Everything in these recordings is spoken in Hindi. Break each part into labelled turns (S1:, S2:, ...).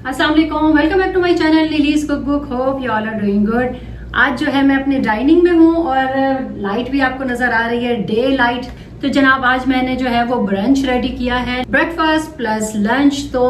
S1: अस्सलाम वालेकुम, welcome back to my channel Lily's cook book. Hope you all are doing good. आज जो है मैं अपने डाइनिंग में हूँ और लाइट भी आपको नजर आ रही है, डे लाइट। तो जनाब आज मैंने जो है वो ब्रंच रेडी किया है, ब्रेकफास्ट प्लस लंच। तो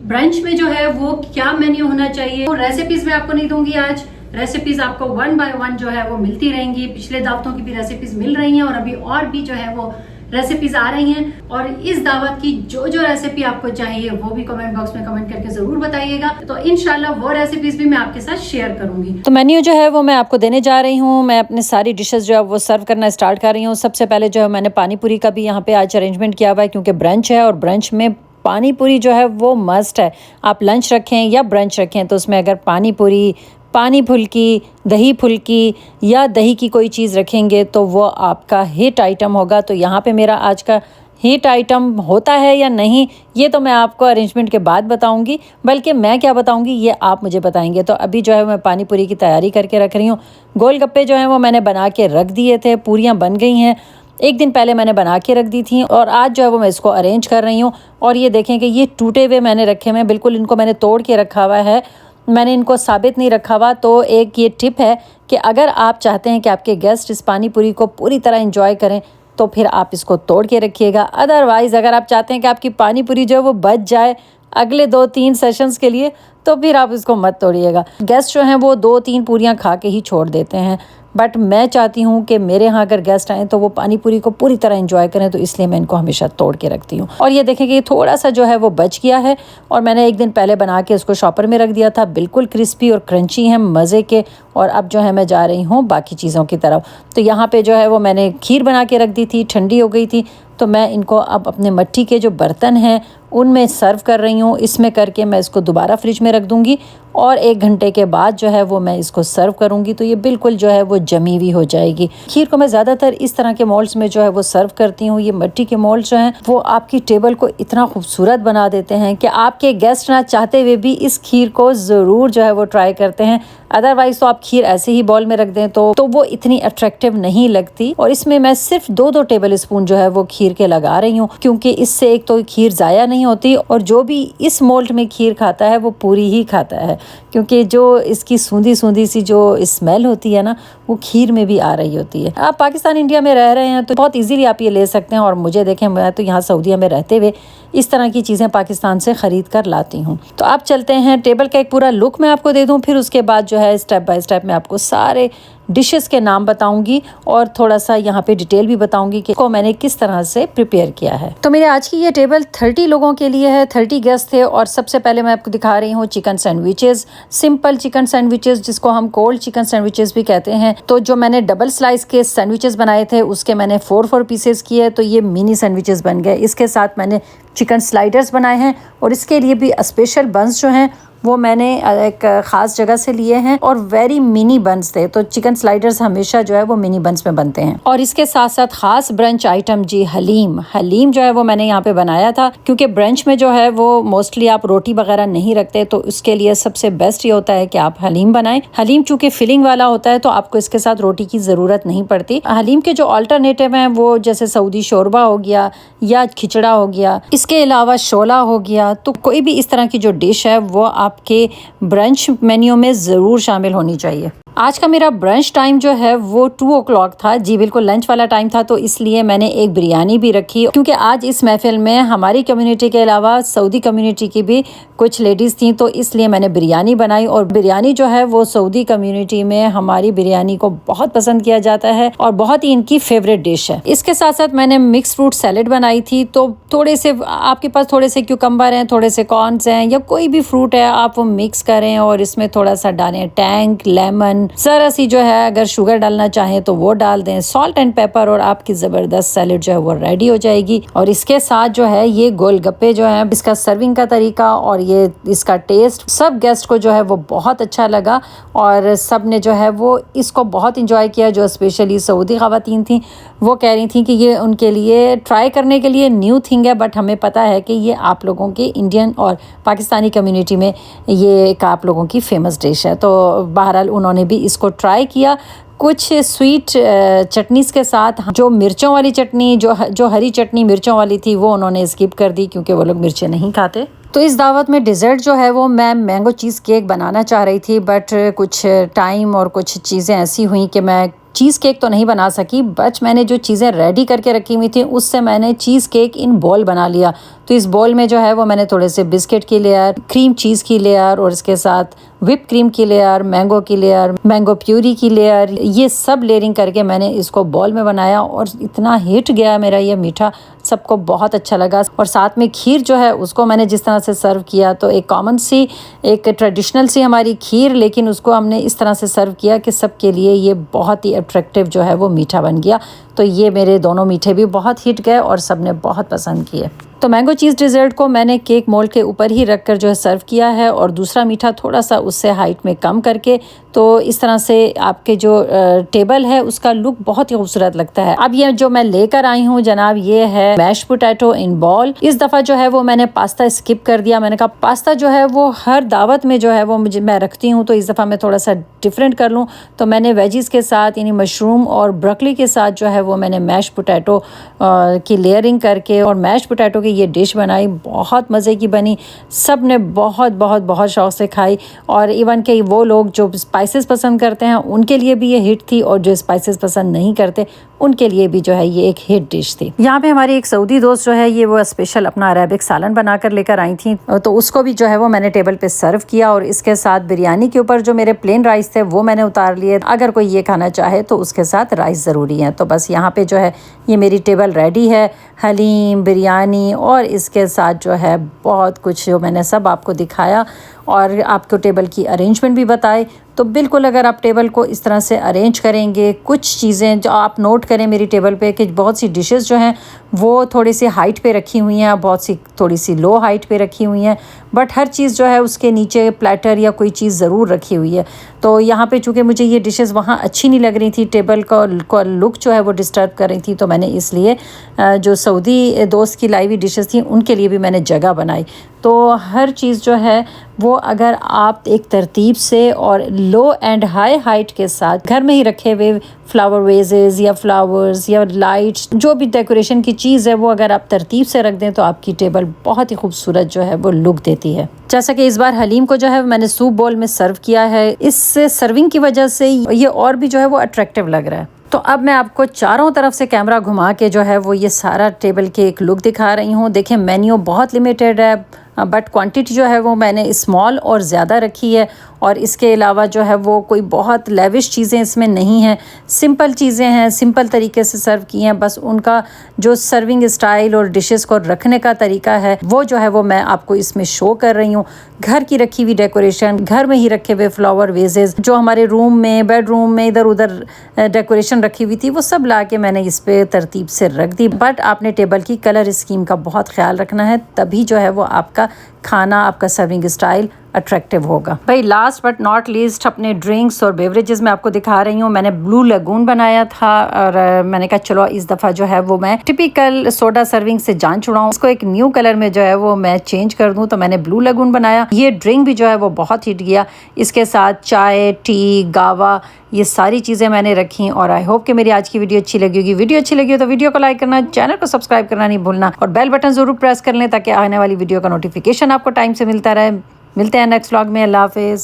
S1: ब्रंच में जो है वो क्या मेन्यू होना चाहिए, वो रेसिपीज मैं आपको नहीं दूंगी आज। रेसिपीज आपको 1 बाय 1 जो है वो मिलती रहेंगी। पिछले दावतों की भी रेसिपीज मिल रही हैं और अभी और भी जो है वो रेसिपीज आ रही हैं। और इस दावत की जो जो रेसिपी आपको चाहिए वो भी कमेंट बॉक्स में कमेंट करके जरूर बताइएगा। तो इंशाल्लाह वो रेसिपीज भी मैं आपके साथ शेयर करूंगी।
S2: तो मेन्यू जो है वो मैं आपको देने जा रही हूँ। मैं अपने सारी डिशेस जो है वो सर्व करना स्टार्ट कर रही हूँ। सबसे पहले जो है मैंने पानी पूरी का भी यहाँ पे आज अरेंजमेंट किया हुआ है, क्योंकि ब्रंच है और ब्रंच में पानी पूरी जो है वो मस्ट है। आप लंच रखें या ब्रंच रखें तो उसमें अगर पानी पूरी, पानी फुल्की, दही फुल्की या दही की कोई चीज़ रखेंगे तो वो आपका हिट आइटम होगा। तो यहाँ पे मेरा आज का हिट आइटम होता है या नहीं, ये तो मैं आपको अरेंजमेंट के बाद बताऊंगी, बल्कि मैं क्या बताऊंगी ये आप मुझे बताएंगे। तो अभी जो है मैं पानी पूरी की तैयारी करके रख रही हूँ। गोलगप्पे जो हैं वो मैंने बना के रख दिए थे, पूरियाँ बन गई हैं। एक दिन पहले मैंने बना के रख दी थी और आज जो है वो मैं इसको अरेंज कर रही हूँ। और ये देखें कि ये टूटे हुए मैंने रखे हुए हैं, बिल्कुल इनको मैंने तोड़ के रखा हुआ है, मैंने इनको साबित नहीं रखा हुआ। तो एक ये टिप है कि अगर आप चाहते हैं कि आपके गेस्ट इस पानी पूरी को पूरी तरह एंजॉय करें तो फिर आप इसको तोड़ के रखिएगा। अदरवाइज़ अगर आप चाहते हैं कि आपकी पानी पूरी जो है वो बच जाए अगले 2-3 सेशंस के लिए, तो फिर आप इसको मत तोड़िएगा। गेस्ट जो हैं वो 2-3 पूरियाँ खा के ही छोड़ देते हैं, बट मैं चाहती हूँ कि मेरे यहाँ अगर गेस्ट आएँ तो वो पानी पूरी को पूरी तरह एंजॉय करें, तो इसलिए मैं इनको हमेशा तोड़ के रखती हूँ। और ये देखें कि थोड़ा सा जो है वो बच गया है और मैंने एक दिन पहले बना के उसको शॉपर में रख दिया था। बिल्कुल क्रिस्पी और क्रंची हैं, मज़े के। और अब जो है मैं जा रही हूँ बाकी चीज़ों की तरफ। तो यहाँ पे जो है वो मैंने खीर बना के रख दी थी, ठंडी हो गई थी, तो मैं इनको अब अपने मिट्टी के जो बर्तन हैं उनमें सर्व कर रही हूँ। इसमें करके मैं इसको दोबारा फ्रिज में रख दूँगी और 1 घंटे के बाद जो है वो मैं इसको सर्व करूँगी, तो ये बिल्कुल जो है वो जमी हुई हो जाएगी। खीर को मैं ज़्यादातर इस तरह के मोल्ड्स में जो है वो सर्व करती हूँ। ये मिट्टी के मोल्ड्स जो हैं वो आपकी टेबल को इतना खूबसूरत बना देते हैं कि आपके गेस्ट ना चाहते हुए भी इस खीर को ज़रूर जो है वो ट्राई करते हैं। अदरवाइज़ तो आप खीर ऐसे ही बॉल में रख दें तो वो इतनी अट्रैक्टिव नहीं लगती। और इसमें मैं सिर्फ 2-2 टेबल स्पून जो है वो खीर के लगा रही हूँ, क्योंकि इससे एक तो खीर ज़ाया नहीं होती और जो भी इस मोल्ड में खीर खाता है वो पूरी ही खाता है, क्योंकि जो इसकी सूंधी सूंधी सी जो स्मेल होती है ना वो खीर में भी आ रही होती है। आप पाकिस्तान इंडिया में रह रहे हैं तो बहुत इजीली आप ये ले सकते हैं। और मुझे देखें, मैं तो यहाँ सऊदीया में रहते हुए इस तरह की चीज़ें पाकिस्तान से ख़रीद कर लाती हूँ। तो आप चलते हैं, टेबल का एक पूरा लुक मैं आपको दे दूँ, फिर उसके बाद जो है स्टेप बाय स्टेप मैं आपको सारे डिशेस के नाम बताऊंगी और थोड़ा सा यहाँ पे डिटेल भी बताऊंगी कि को मैंने किस तरह से प्रिपेयर किया है। तो मेरे आज की ये टेबल 30 लोगों के लिए है, 30 गेस्ट थे। और सबसे पहले मैं आपको दिखा रही हूँ chicken sandwiches, simple chicken sandwiches, जिसको हम कोल्ड चिकन सैंडविचेस भी कहते हैं। तो जो मैंने डबल स्लाइस के सैंडविचेस बनाए थे उसके मैंने 4-4 पीसेस किए, तो ये मिनी सैंडविचेस बन गए। इसके साथ मैंने चिकन स्लाइडर्स बनाए हैं और इसके लिए भी स्पेशल बंस जो हैं वो मैंने एक ख़ास जगह से लिए हैं और वेरी मिनी बंस थे। तो चिकन स्लाइडर्स हमेशा जो है वो मिनी बंस में बनते हैं। और इसके साथ साथ ख़ास ब्रंच आइटम जी हलीम जो है वो मैंने यहाँ पे बनाया था, क्योंकि ब्रंच में जो है वो मोस्टली आप रोटी वगैरह नहीं रखते, तो उसके लिए सबसे बेस्ट ये होता है कि आप हलीम बनाएं। हलीम चूँकि फिलिंग वाला होता है तो आपको इसके साथ रोटी की ज़रूरत नहीं पड़ती। हलीम के जो अल्टरनेटिव हैं वो जैसे सऊदी शोरबा हो गया या खिचड़ा हो गया, इसके अलावा शोला हो गया। तो कोई भी इस तरह की जो डिश है वो आपके ब्रंच मेन्यू में ज़रूर शामिल होनी चाहिए। आज का मेरा ब्रंच टाइम जो है वो 2 o'clock था जी, बिल्कुल लंच वाला टाइम था। तो इसलिए मैंने एक बिरयानी भी रखी, क्योंकि आज इस महफिल में हमारी कम्युनिटी के अलावा सऊदी कम्युनिटी की भी कुछ लेडीज़ थी, तो इसलिए मैंने बिरयानी बनाई। और बिरयानी जो है वो सऊदी कम्युनिटी में हमारी बिरयानी को बहुत पसंद किया जाता है और बहुत ही इनकी फेवरेट डिश है। इसके साथ साथ मैंने मिक्स फ्रूट सैलेड बनाई थी। तो थोड़े से आपके पास थोड़े से क्यूकम्बर हैं, थोड़े से कॉर्न्स हैं या कोई भी फ्रूट है, आप वो मिक्स करें और इसमें थोड़ा सा डालें टैंक, लेमन, ज़रा सी जो है अगर शुगर डालना चाहें तो वो डाल दें, सॉल्ट एंड पेपर, और आपकी ज़बरदस्त सैलेड जो है वो रेडी हो जाएगी। और इसके साथ जो है ये गोलगप्पे जो है, इसका सर्विंग का तरीका और ये इसका टेस्ट सब गेस्ट को जो है वो बहुत अच्छा लगा और सब ने जो है वो इसको बहुत इंजॉय किया। जो स्पेशली सऊदी ख़वातीन थी वो कह रही थी कि ये उनके लिए ट्राई करने के लिए न्यू थिंग है, बट हमें पता है कि ये आप लोगों के इंडियन और पाकिस्तानी कम्युनिटी में ये एक आप लोगों की फेमस डिश है। तो बहरहाल उन्होंने भी इसको ट्राई किया। कुछ स्वीट चटनीस के साथ जो मिर्चों वाली चटनी, जो हरी चटनी मिर्चों वाली थी, वो उन्होंने स्किप कर दी क्योंकि वो लोग मिर्चें नहीं खाते। तो इस दावत में डिज़र्ट जो है वो मैं मैंगो चीज़ केक बनाना चाह रही थी, बट कुछ टाइम और कुछ चीज़ें ऐसी हुई कि मैं चीज़ केक तो नहीं बना सकी। बट मैंने जो चीज़ें रेडी करके रखी हुई थी उससे मैंने चीज़ केक इन बॉल बना लिया। तो इस बॉल में जो है वो मैंने थोड़े से बिस्किट की लेयर, क्रीम चीज़ की लेयर और इसके साथ व्हिप क्रीम की लेयर, मैंगो की लेयर, मैंगो प्यूरी की लेयर, ये सब लेयरिंग करके मैंने इसको बॉल में बनाया और इतना हिट गया मेरा ये मीठा, सबको बहुत अच्छा लगा। और साथ में खीर जो है उसको मैंने जिस तरह से सर्व किया, तो एक कॉमन सी, एक ट्रेडिशनल सी हमारी खीर, लेकिन उसको हमने इस तरह से सर्व किया कि सबके लिए ये बहुत ही अट्रैक्टिव जो है वो मीठा बन गया। तो ये मेरे दोनों मीठे भी बहुत हिट गए और सब ने बहुत पसंद किए। तो मैंगो चीज़ डिज़र्ट को मैंने केक मोल्ड के ऊपर ही रख कर जो है सर्व किया है और दूसरा मीठा थोड़ा सा उससे हाइट में कम करके। तो इस तरह से आपके जो टेबल है उसका लुक बहुत ही खूबसूरत लगता है। अब ये जो मैं लेकर आई हूँ जनाब, ये है मैश पोटैटो इन बॉल। इस दफ़ा जो है वो मैंने पास्ता स्किप कर दिया। मैंने कहा पास्ता जो है वो हर दावत में जो है वो मैं रखती हूँ, तो इस दफ़ा मैं थोड़ा सा डिफरेंट कर लूँ। तो मैंने वेजीज़ के साथ यानी मशरूम और ब्रोकली के साथ जो है वो मैंने मैश पोटैटो की लेयरिंग करके और मैश पोटैटो की ये डिश बनाई। बहुत मज़े की बनी, सब ने बहुत बहुत बहुत शौक़ से खाई। और इवन के वो लोग जो स्पाइसेस पसंद करते हैं उनके लिए भी ये हिट थी और जो स्पाइसेस पसंद नहीं करते उनके लिए भी जो है ये एक हिट डिश थी। यहाँ पे हमारी एक सऊदी दोस्त जो है ये वो स्पेशल अपना अरेबिक सालन बना कर लेकर आई थी, तो उसको भी जो है वो मैंने टेबल पे सर्व किया। और इसके साथ बिरयानी के ऊपर जो मेरे प्लेन राइस थे वो मैंने उतार लिए। अगर कोई ये खाना चाहे तो उसके साथ राइस ज़रूरी है। तो बस यहाँ पे जो है ये मेरी टेबल रेडी है, हलीम, बिरयानी और इसके साथ जो है बहुत कुछ जो मैंने सब आपको दिखाया और आपको टेबल की अरेंजमेंट भी बताए। तो बिल्कुल अगर आप टेबल को इस तरह से अरेंज करेंगे, कुछ चीज़ें जो आप नोट करें मेरी टेबल पे कि बहुत सी डिशेस जो हैं वो थोड़ी सी हाइट पे रखी हुई हैं, बहुत सी थोड़ी सी लो हाइट पे रखी हुई हैं, बट हर चीज़ जो है उसके नीचे प्लेटर या कोई चीज़ ज़रूर रखी हुई है। तो यहाँ पे चूँकि मुझे ये डिशेस वहाँ अच्छी नहीं लग रही थी, टेबल का लुक जो है वो डिस्टर्ब कर रही थी, तो मैंने इसलिए जो सऊदी दोस्त की लाई हुई डिशेस थी उनके लिए भी मैंने जगह बनाई। तो हर चीज़ जो है वो अगर आप एक तरतीब से और लो एंड हाई हाइट के साथ घर में ही रखे हुए फ्लावर वेजेस या फ्लावर्स या लाइट्स, जो भी डेकोरेशन की चीज़ है वो अगर आप तरतीब से रख दें तो आपकी टेबल बहुत ही खूबसूरत जो है वो लुक देती है। जैसा कि इस बार हलीम को जो है मैंने सूप बोल में सर्व किया है, इस सर्विंग की वजह से ये और भी जो है वो अट्रैक्टिव लग रहा है। तो अब मैं आपको चारों तरफ से कैमरा घुमा के जो है वो ये सारा टेबल के एक लुक दिखा रही हूँ। देखें मेन्यू बहुत लिमिटेड है, बट क्वांटिटी जो है वो मैंने स्मॉल और ज़्यादा रखी है। और इसके अलावा जो है वो कोई बहुत लेविश चीज़ें इसमें नहीं हैं, सिंपल चीज़ें हैं, सिंपल तरीके से सर्व की हैं। बस उनका जो सर्विंग स्टाइल और डिशेस को रखने का तरीका है वो जो है वो मैं आपको इसमें शो कर रही हूँ। घर की रखी हुई डेकोरेशन, घर में ही रखे हुए फ्लावर वेजेस जो हमारे रूम में, बेडरूम में इधर उधर डेकोरेशन रखी हुई थी, वो सब ला के मैंने इस पे तरतीब से रख दी। बट आपने टेबल की कलर स्कीम का बहुत ख्याल रखना है, तभी जो है वो आपका खाना, आपका सर्विंग स्टाइल अट्रैक्टिव होगा। भाई लास्ट बट नॉट लीस्ट अपने ड्रिंक्स और बेवरेजेस में आपको दिखा रही हूँ। मैंने ब्लू लगून बनाया था और मैंने कहा चलो इस दफ़ा जो है वो मैं टिपिकल सोडा सर्विंग से जान छुड़ाऊँ, इसको एक न्यू कलर में जो है वो मैं चेंज कर दूँ। तो मैंने ब्लू लगून बनाया। ये ड्रिंक भी जो है वो बहुत हिट गया। इसके साथ चाय, टी, गावा, ये सारी चीज़ें मैंने रखी। और आई होप कि मेरी आज की वीडियो अच्छी लगी होगी। वीडियो अच्छी लगी हो तो वीडियो को लाइक करना, चैनल को सब्सक्राइब करना नहीं भूलना और बेल बटन ज़रूर प्रेस कर लें ताकि आने वाली वीडियो का नोटिफिकेशन आपको टाइम से मिलता रहे। मिलते हैं नेक्स्ट व्लॉग में। अल्लाह हाफिज़।